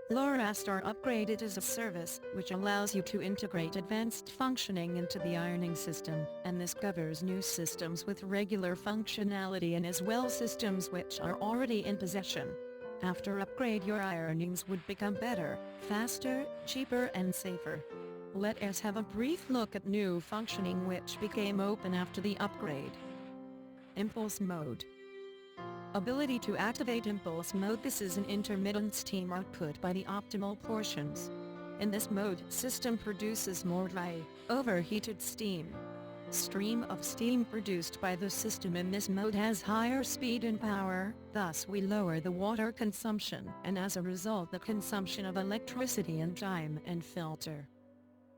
Laurastar upgraded as a service, which allows you to integrate advanced functioning into the ironing system, and this covers new systems with regular functionality and as well systems which are already in possession. After upgrade, your ironings would become better, faster, cheaper and safer. Let us have a brief look at new functioning which became open after the upgrade. Impulse mode. Ability to activate impulse mode. This is an intermittent steam output by the optimal portions. In this mode, system produces more dry, overheated steam. Stream of steam produced by the system in this mode has higher speed and power, thus we lower the water consumption and as a result the consumption of electricity and time and filter.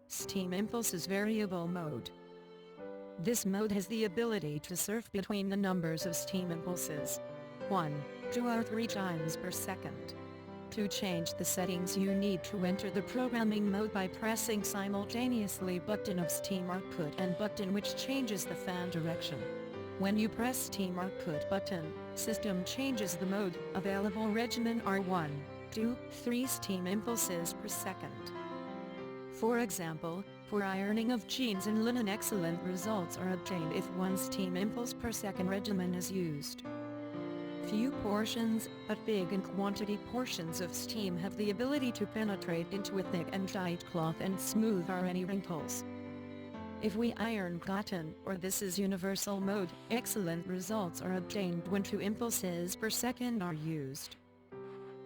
Steam impulses variable mode. This mode has the ability to surf between the numbers of steam impulses. 1, 2 or 3 times per second. To change the settings you need to enter the programming mode by pressing simultaneously button of steam output and button which changes the fan direction. When you press steam output button, system changes the mode. Available regimen are 1, 2, 3 steam impulses per second. For example, for ironing of jeans and linen, excellent results are obtained if 1 steam impulse per second regimen is used. Few portions, but big in quantity portions of steam have the ability to penetrate into a thick and tight cloth and smooth out any wrinkles. If we iron cotton, or this is universal mode, excellent results are obtained when 2 impulses per second are used.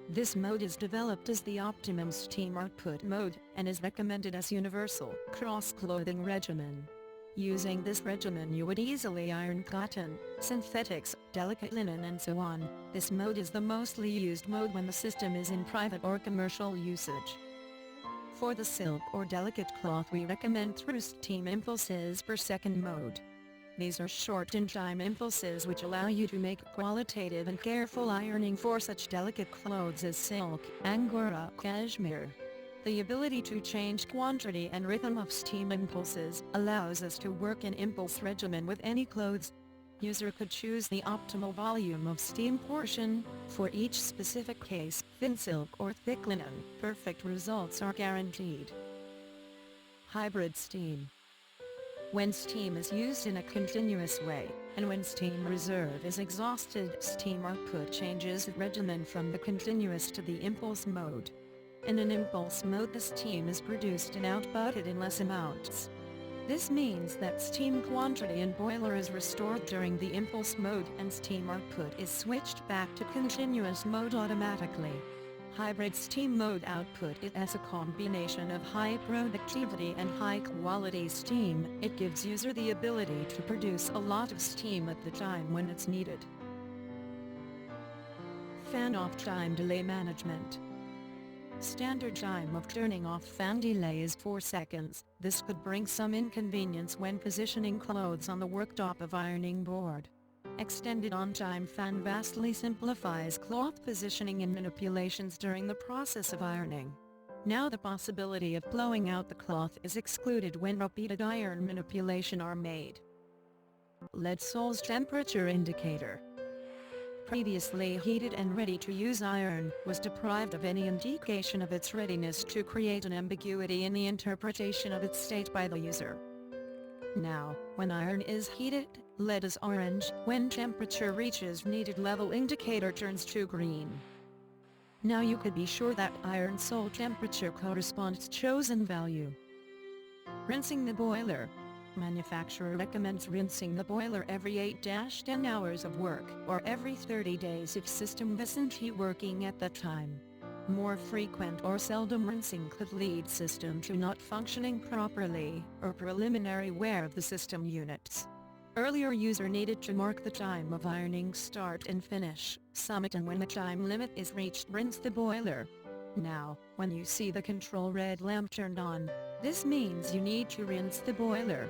This mode is developed as the optimum steam output mode, and is recommended as universal cross-clothing regimen. Using this regimen you would easily iron cotton, synthetics, delicate linen and so on. This mode is the mostly used mode when the system is in private or commercial usage. For the silk or delicate cloth we recommend through steam impulses per second mode. These are short in time impulses which allow you to make qualitative and careful ironing for such delicate clothes as silk, angora, cashmere. The ability to change quantity and rhythm of steam impulses allows us to work in impulse regimen with any clothes. User could choose the optimal volume of steam portion for each specific case, thin silk or thick linen. Perfect results are guaranteed. Hybrid steam. When steam is used in a continuous way, and when steam reserve is exhausted, steam output changes regimen from the continuous to the impulse mode. In an impulse mode the steam is produced and outputted in less amounts. This means that steam quantity in boiler is restored during the impulse mode and steam output is switched back to continuous mode automatically. Hybrid steam mode output is a combination of high productivity and high quality steam. It gives user the ability to produce a lot of steam at the time when it's needed. Fan off time delay management. Standard time of turning off fan delay is 4 seconds. This could bring some inconvenience when positioning clothes on the worktop of ironing board. Extended on-time fan vastly simplifies cloth positioning and manipulations during the process of ironing. Now the possibility of blowing out the cloth is excluded when repeated iron manipulation are made. LED soles temperature indicator. Previously heated and ready to use iron was deprived of any indication of its readiness to create an ambiguity in the interpretation of its state by the user. Now, when iron is heated, LED is orange. When temperature reaches needed level, indicator turns to green. Now you could be sure that iron sole temperature corresponds to chosen value. Rinsing the boiler. Manufacturer recommends rinsing the boiler every 8-10 hours of work, or every 30 days if system isn't working at that time. More frequent or seldom rinsing could lead system to not functioning properly, or preliminary wear of the system units. Earlier user needed to mark the time of ironing start and finish, summit, and when the time limit is reached rinse the boiler. Now, when you see the control red lamp turned on, this means you need to rinse the boiler.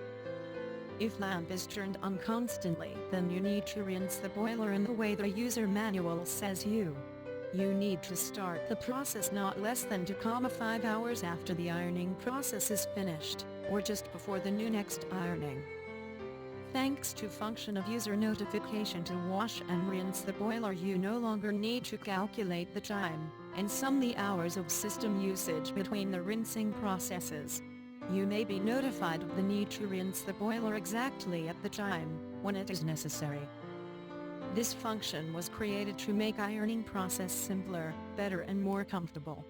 If lamp is turned on constantly, then you need to rinse the boiler in the way the user manual says you. You need to start the process not less than 2,5 hours after the ironing process is finished, or just before the new next ironing. Thanks to function of user notification to wash and rinse the boiler, you no longer need to calculate the time. and sum the hours of system usage between the rinsing processes. You may be notified of the need to rinse the boiler exactly at the time when it is necessary. This function was created to make ironing process simpler, better and more comfortable.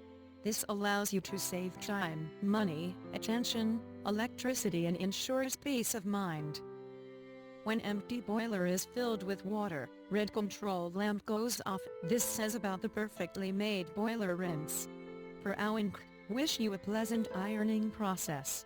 This allows you to save time, money, attention, electricity and ensures peace of mind. When empty boiler is filled with water, red control lamp goes off. This says about the perfectly made boiler rinse. Perao LUK wish you a pleasant ironing process.